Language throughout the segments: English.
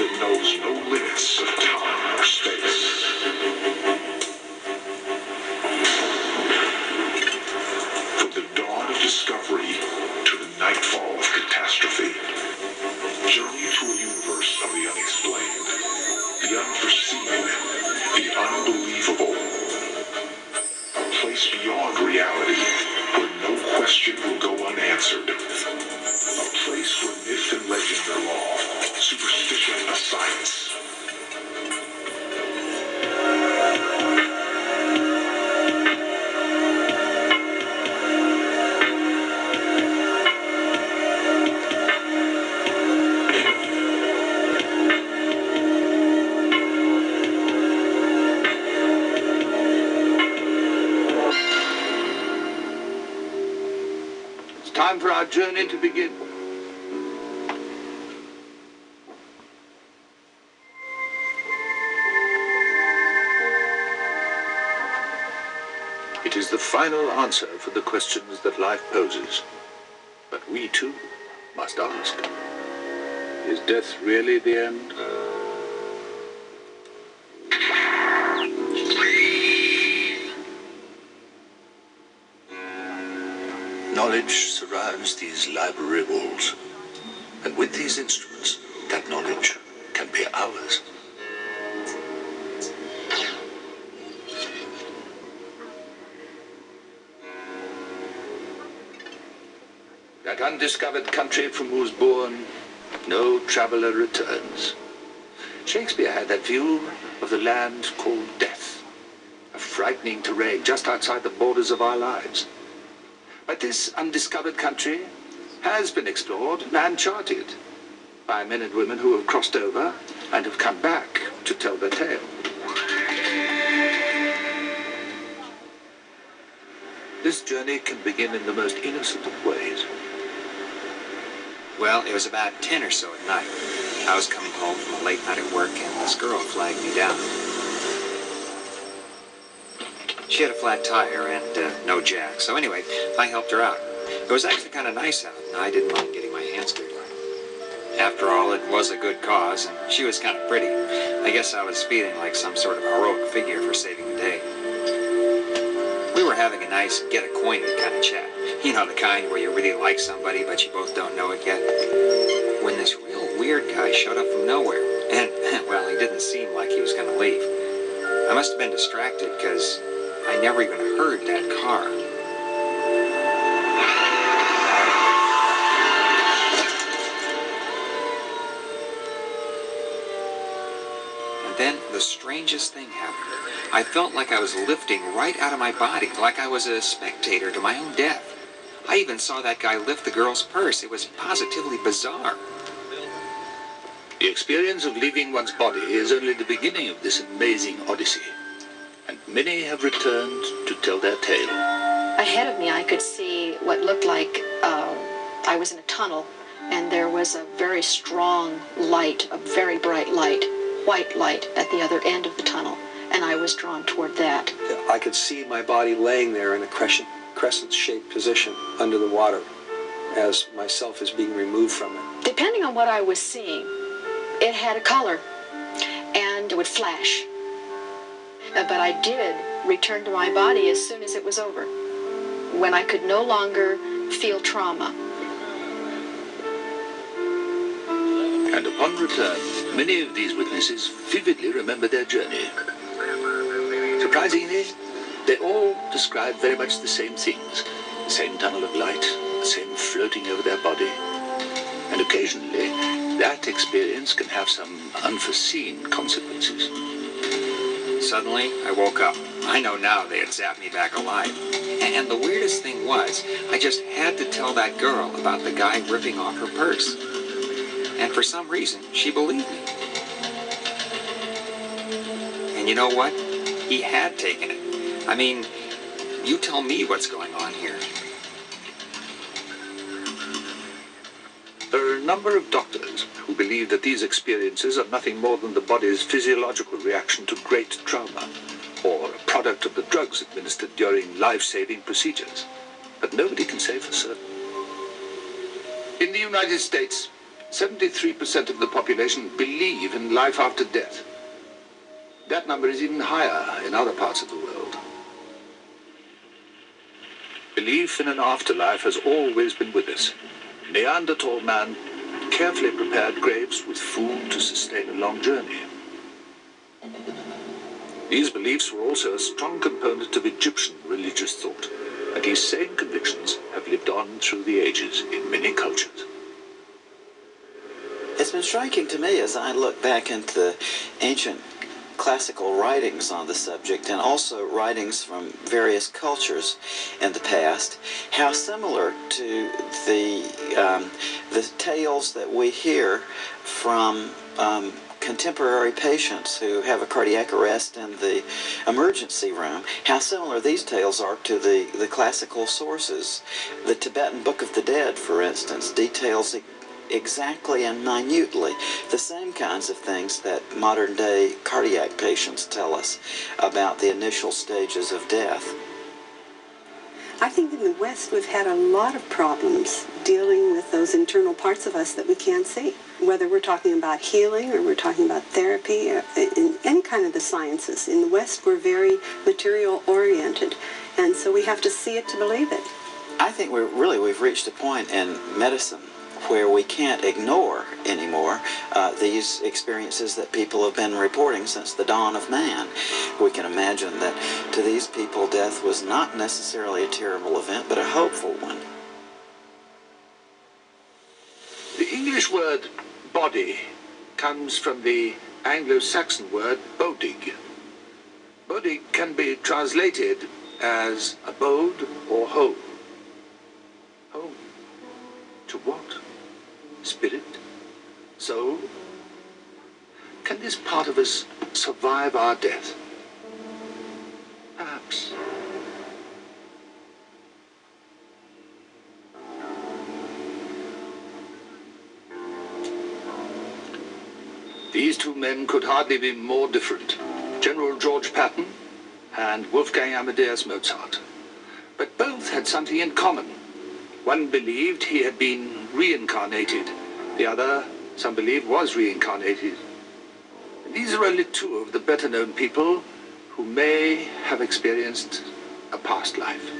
that knows no limits of time or space. From the dawn of discovery to the nightfall of catastrophe, journey to a universe of the unexplained, the unforeseen, the unbelievable. A place beyond reality where no question will go unanswered. A place where myth and legend are law, superstition a science. Time for our journey to begin. It is the final answer for the questions that life poses. But we too must ask. Is death really the end? Knowledge surrounds these library walls, and with these instruments, that knowledge can be ours. That undiscovered country from whose bourne no traveller returns. Shakespeare had that view of the land called death, a frightening terrain just outside the borders of our lives. But this undiscovered country has been explored and charted by men and women who have crossed over and have come back to tell their tale. This journey can begin in the most innocent of ways. Well, it was about 10 or so at night. I was coming home from a late night at work, and this girl flagged me down. She had a flat tire and no jack, so anyway, I helped her out. It was actually kind of nice out, and I didn't mind getting my hands dirty. After all, it was a good cause, and she was kind of pretty. I guess I was feeling like some sort of heroic figure for saving the day. We were having a nice get-acquainted kind of chat. You know, the kind where you really like somebody, but you both don't know it yet. When this real weird guy showed up from nowhere, and, well, he didn't seem like he was going to leave. I must have been distracted, because I never even heard that car. And then the strangest thing happened. I felt like I was lifting right out of my body, like I was a spectator to my own death. I even saw that guy lift the girl's purse. It was positively bizarre. The experience of leaving one's body is only the beginning of this amazing odyssey. And many have returned to tell their tale. Ahead of me, I could see what looked like I was in a tunnel, and there was a very strong light, a very bright light, white light at the other end of the tunnel, and I was drawn toward that. I could see my body laying there in a crescent-shaped position under the water as myself is being removed from it. Depending on what I was seeing, it had a color, and it would flash. But I did return to my body as soon as it was over, when I could no longer feel trauma. And upon return, many of these witnesses vividly remember their journey. Surprisingly, they all describe very much the same things. The same tunnel of light, the same floating over their body. And occasionally, that experience can have some unforeseen consequences. Suddenly, I woke up. I know now they had zapped me back alive. And the weirdest thing was, I just had to tell that girl about the guy ripping off her purse. And for some reason, she believed me. And you know what? He had taken it. I mean, you tell me what's going on here. There are a number of doctors who believe that these experiences are nothing more than the body's physiological reaction to great trauma, or a product of the drugs administered during life-saving procedures. But nobody can say for certain. In the United States, 73% of the population believe in life after death. That number is even higher in other parts of the world. Belief in an afterlife has always been with us. Neanderthal man carefully prepared graves with food to sustain a long journey. These beliefs were also a strong component of Egyptian religious thought, and these same convictions have lived on through the ages in many cultures. It's been striking to me as I look back into the ancient classical writings on the subject, and also writings from various cultures in the past, how similar to the tales that we hear from contemporary patients who have a cardiac arrest in the emergency room, how similar these tales are to the classical sources. The Tibetan Book of the Dead, for instance, details exactly and minutely the same kinds of things that modern-day cardiac patients tell us about the initial stages of death. I think in the West we've had a lot of problems dealing with those internal parts of us that we can't see. Whether we're talking about healing or we're talking about therapy, or in any kind of the sciences. In the West we're very material-oriented, and so we have to see it to believe it. I think we've reached a point in medicine where we can't ignore anymore these experiences that people have been reporting since the dawn of man. We can imagine that to these people death was not necessarily a terrible event, but a hopeful one. The English word body comes from the Anglo-Saxon word bodig. Bodig can be translated as abode or home. Home to what? Spirit? Soul? Can this part of us survive our death? Perhaps. These two men could hardly be more different. General George Patton and Wolfgang Amadeus Mozart. But both had something in common. One believed he had been reincarnated. The other, some believe, was reincarnated. These are only two of the better-known people who may have experienced a past life.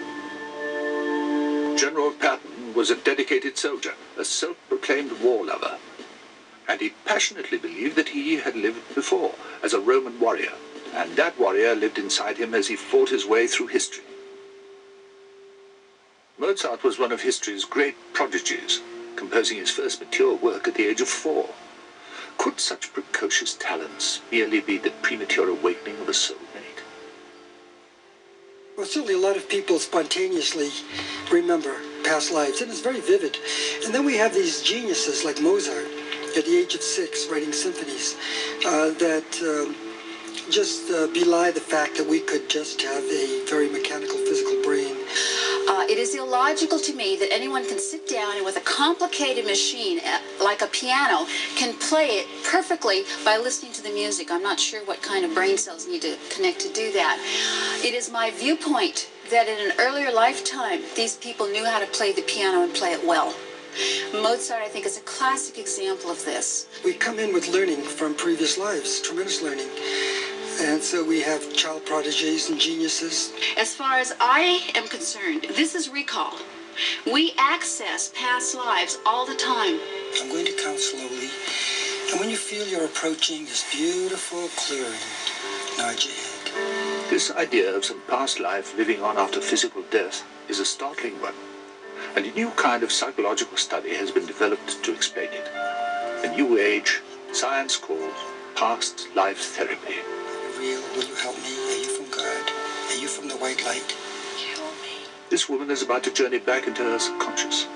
General Patton was a dedicated soldier, a self-proclaimed war lover. And he passionately believed that he had lived before as a Roman warrior, and that warrior lived inside him as he fought his way through history. Mozart was one of history's great prodigies, composing his first mature work at the age of 4. Could such precocious talents merely be the premature awakening of a soulmate? Well, certainly a lot of people spontaneously remember past lives, and it's very vivid. And then we have these geniuses like Mozart, at the age of 6, writing symphonies, that just belie the fact that we could just have a very mechanical, physical brain. It is illogical to me that anyone can sit down and with a complicated machine like a piano can play it perfectly by listening to the music. I'm not sure what kind of brain cells need to connect to do that. It is my viewpoint that in an earlier lifetime, these people knew how to play the piano and play it well. Mozart, I think, is a classic example of this. We come in with learning from previous lives, tremendous learning. And so we have child prodigies and geniuses. As far as I am concerned, this is recall. We access past lives all the time. I'm going to count slowly. And when you feel you're approaching this beautiful clearing, nod your head. This idea of some past life living on after physical death is a startling one. And a new kind of psychological study has been developed to explain it. A new age science called past life therapy. Real, will you help me? Are you from God? Are you from the white light? Help me. This woman is about to journey back into her subconscious.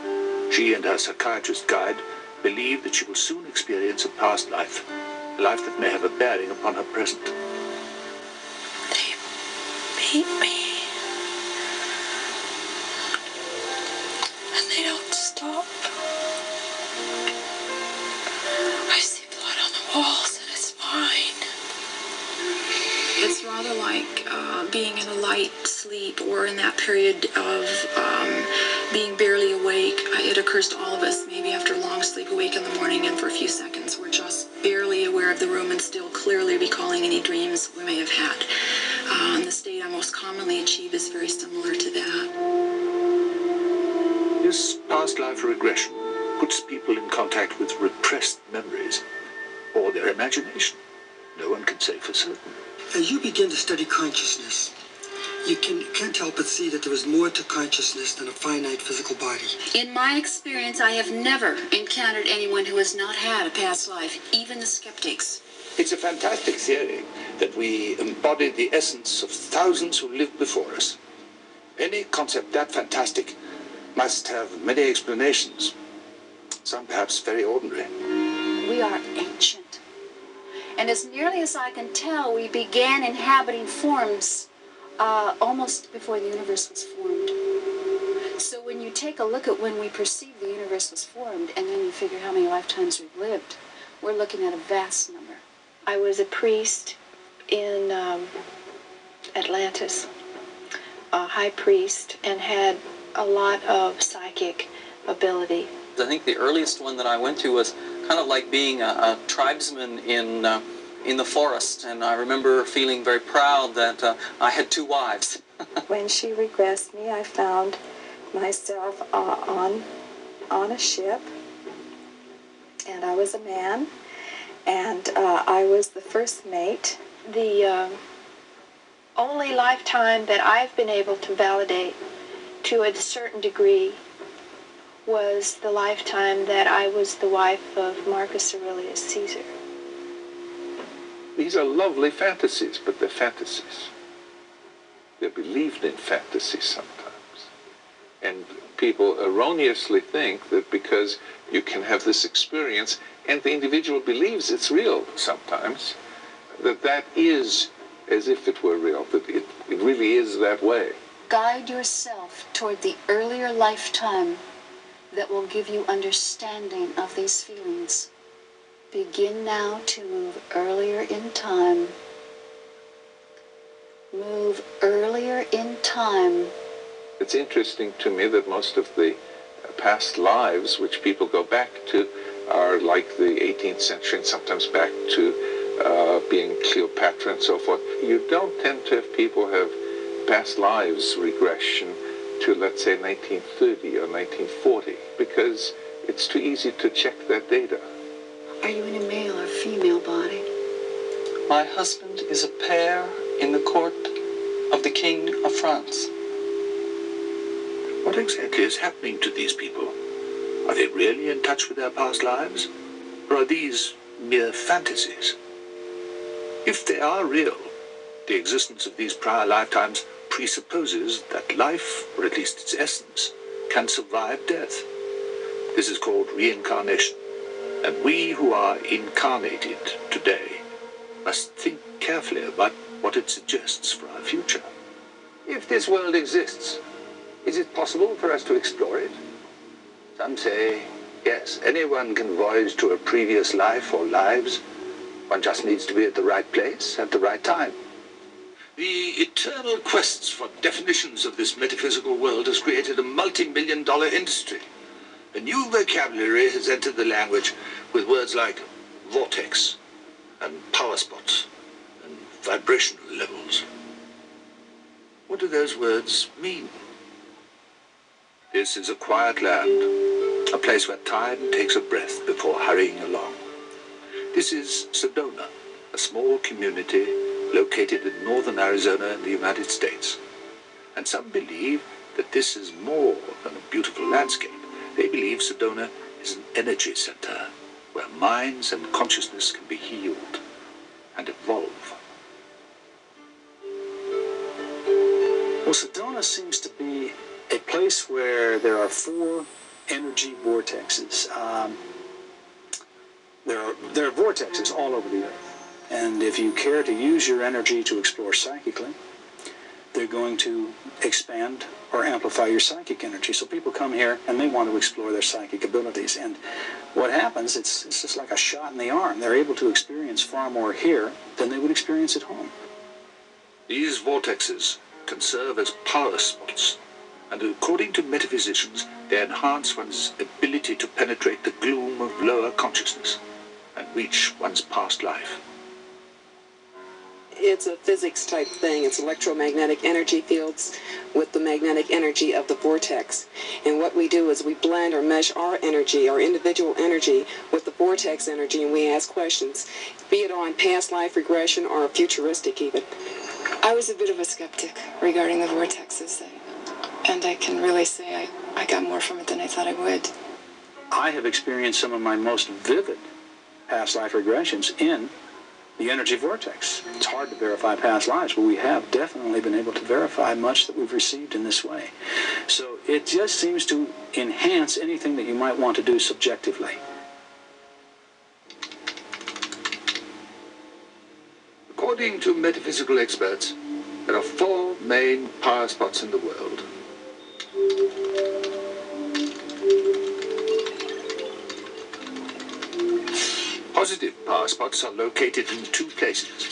She and her psychiatrist guide believe that she will soon experience a past life, a life that may have a bearing upon her present. They beat me. And they don't stop. I see blood on the walls and it's fine. It's rather like being in a light sleep or in that period of being barely awake. awake. It occurs to all of us, maybe after a long sleep, awake in the morning, and for a few seconds we're just barely aware of the room and still clearly recalling any dreams we may have had. And the state I most commonly achieve is very similar to that. This past life regression puts people in contact with repressed memories or their imagination. No one can say for certain. As you begin to study consciousness, you can't help but see that there is more to consciousness than a finite physical body. In my experience, I have never encountered anyone who has not had a past life, even the skeptics. It's a fantastic theory that we embody the essence of thousands who lived before us. Any concept that fantastic must have many explanations, some perhaps very ordinary. We are ancient. And as nearly as I can tell, we began inhabiting forms almost before the universe was formed. So when you take a look at when we perceive the universe was formed, and then you figure how many lifetimes we've lived, we're looking at a vast number. I was a priest in Atlantis, a high priest, and had a lot of psychic ability. I think the earliest one that I went to was kind of like being a tribesman in the forest, and I remember feeling very proud that I had 2 wives. When she regressed me, I found myself on a ship, and I was a man, and I was the first mate. The only lifetime that I've been able to validate to a certain degree was the lifetime that I was the wife of Marcus Aurelius Caesar. These are lovely fantasies, but they're fantasies. They're believed in fantasies sometimes. And people erroneously think that because you can have this experience, and the individual believes it's real sometimes, that is as if it were real, that it really is that way. Guide yourself toward the earlier lifetime that will give you understanding of these feelings. Begin now to move earlier in time. Move earlier in time. It's interesting to me that most of the past lives which people go back to are like the 18th century and sometimes back to being Cleopatra and so forth. You don't tend to have people have past lives regression to, let's say, 1930 or 1940, because it's too easy to check that data. Are you in a male or female body? My husband is a pair in the court of the King of France. What exactly is happening to these people? Are they really in touch with their past lives? Or are these mere fantasies? If they are real, the existence of these prior lifetimes presupposes that life, or at least its essence, can survive death. This is called reincarnation. And we who are incarnated today must think carefully about what it suggests for our future. If this world exists, is it possible for us to explore it? Some say, yes, anyone can voyage to a previous life or lives. One just needs to be at the right place at the right time. The eternal quest for definitions of this metaphysical world has created a multi-million-dollar industry. A new vocabulary has entered the language with words like vortex and power spots and vibrational levels. What do those words mean? This is a quiet land, a place where time takes a breath before hurrying along. This is Sedona, a small community located in northern Arizona in the United States. And some believe that this is more than a beautiful landscape. They believe Sedona is an energy center where minds and consciousness can be healed and evolve. Well, Sedona seems to be a place where there are 4 energy vortexes. There are vortexes all over the earth. And if you care to use your energy to explore psychically, they're going to expand or amplify your psychic energy. So people come here and they want to explore their psychic abilities. And what happens, it's just like a shot in the arm. They're able to experience far more here than they would experience at home. These vortexes can serve as power spots, and according to metaphysicians, they enhance one's ability to penetrate the gloom of lower consciousness and reach one's past life. It's a physics type thing. It's electromagnetic energy fields with the magnetic energy of the vortex. And what we do is we blend or mesh our energy, our individual energy, with the vortex energy, and we ask questions, be it on past life regression or futuristic even. I was a bit of a skeptic regarding the vortexes, and I can really say I got more from it than I thought I would. I have experienced some of my most vivid past life regressions in the energy vortex. It's hard to verify past lives, but we have definitely been able to verify much that we've received in this way. So it just seems to enhance anything that you might want to do subjectively. According to metaphysical experts, there are 4 main power spots in the world. Positive power spots are located in 2 places,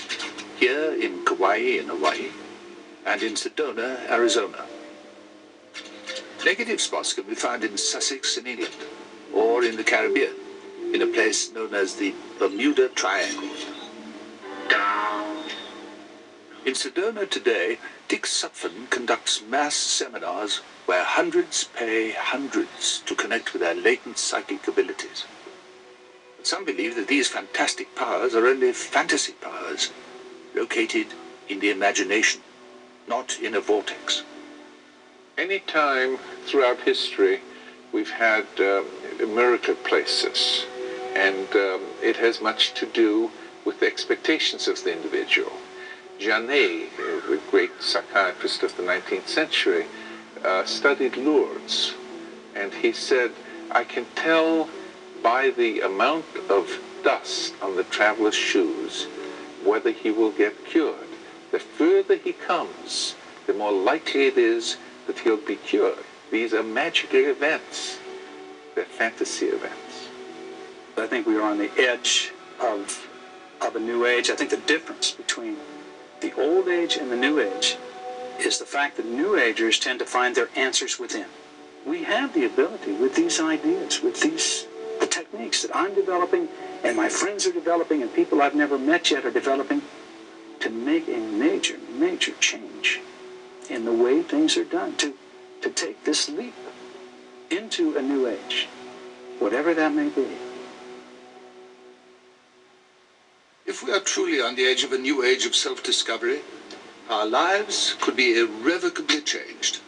here in Kauai in Hawaii and in Sedona, Arizona. Negative spots can be found in Sussex in England or in the Caribbean, in a place known as the Bermuda Triangle. In Sedona today, Dick Sutphen conducts mass seminars where hundreds pay hundreds to connect with their latent psychic abilities. Some believe that these fantastic powers are only fantasy powers, located in the imagination, not in a vortex. Any time throughout history we've had miracle places, and it has much to do with the expectations of the individual. Janet, the great psychiatrist of the 19th century, studied Lourdes, and he said, I can tell by the amount of dust on the traveler's shoes whether he will get cured. The further he comes, the more likely it is that he'll be cured. These are magical events. They're fantasy events. I think we are on the edge of a new age. I think the difference between the old age and the new age is the fact that new agers tend to find their answers within. We have the ability with these ideas, with the techniques that I'm developing and my friends are developing and people I've never met yet are developing, to make a major, major change in the way things are done, to take this leap into a new age, whatever that may be. If we are truly on the edge of a new age of self-discovery, our lives could be irrevocably changed.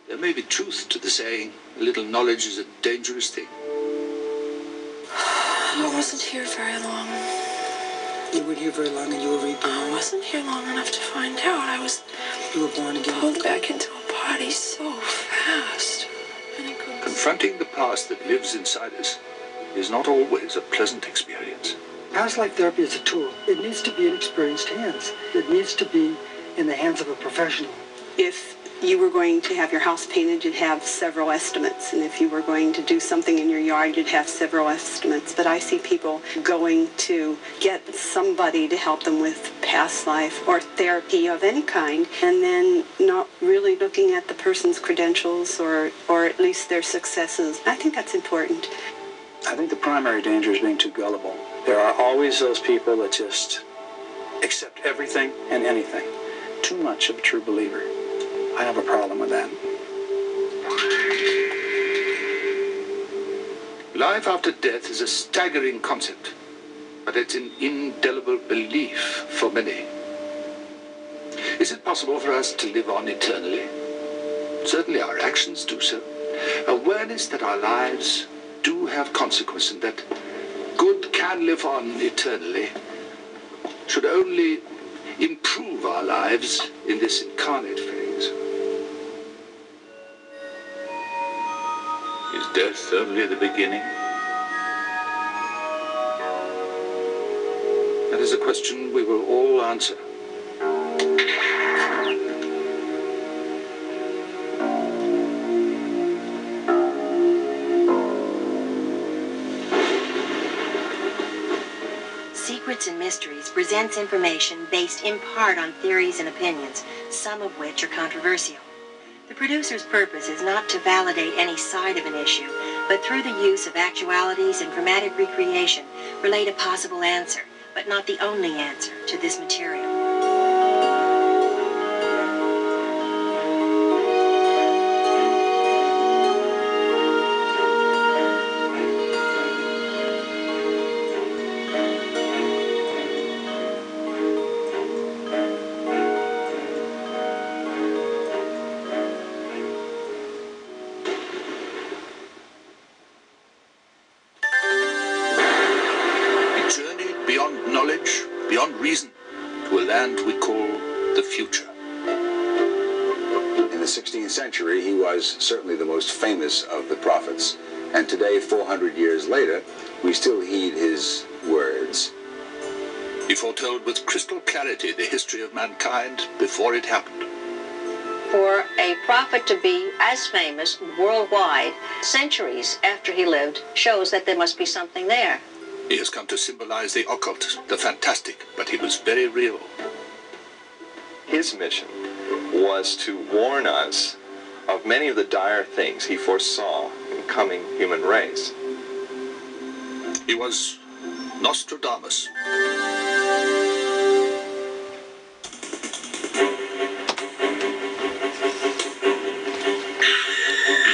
There may be truth to the saying, a little knowledge is a dangerous thing. I wasn't here very long. You weren't here very long and you were reborn. I wasn't here long enough to find out. You were born again. Pulled back into a body so fast. Confronting the past that lives inside us is not always a pleasant experience. Past life therapy is a tool. It needs to be in experienced hands. It needs to be in the hands of a professional. If you were going to have your house painted, you'd have several estimates. And if you were going to do something in your yard, you'd have several estimates. But I see people going to get somebody to help them with past life or therapy of any kind, and then not really looking at the person's credentials or at least their successes. I think that's important. I think the primary danger is being too gullible. There are always those people that just accept everything and anything. Too much of a true believer. I have a problem with that. Life after death is a staggering concept, but it's an indelible belief for many. Is it possible for us to live on eternally? Certainly our actions do so. Awareness that our lives do have consequence and that good can live on eternally should only improve our lives in this incarnate phase. Is death only the beginning? That is a question we will all answer. Secrets and Mysteries presents information based in part on theories and opinions, some of which are controversial. The producer's purpose is not to validate any side of an issue, but through the use of actualities and dramatic recreation, relate a possible answer, but not the only answer, to this material. Knowledge, beyond reason, to a land we call the future. In the 16th century, he was certainly the most famous of the prophets. And today, 400 years later, we still heed his words. He foretold with crystal clarity the history of mankind before it happened. For a prophet to be as famous worldwide centuries after he lived shows that there must be something there. He has come to symbolize the occult, the fantastic, but he was very real. His mission was to warn us of many of the dire things he foresaw in coming human race. He was Nostradamus.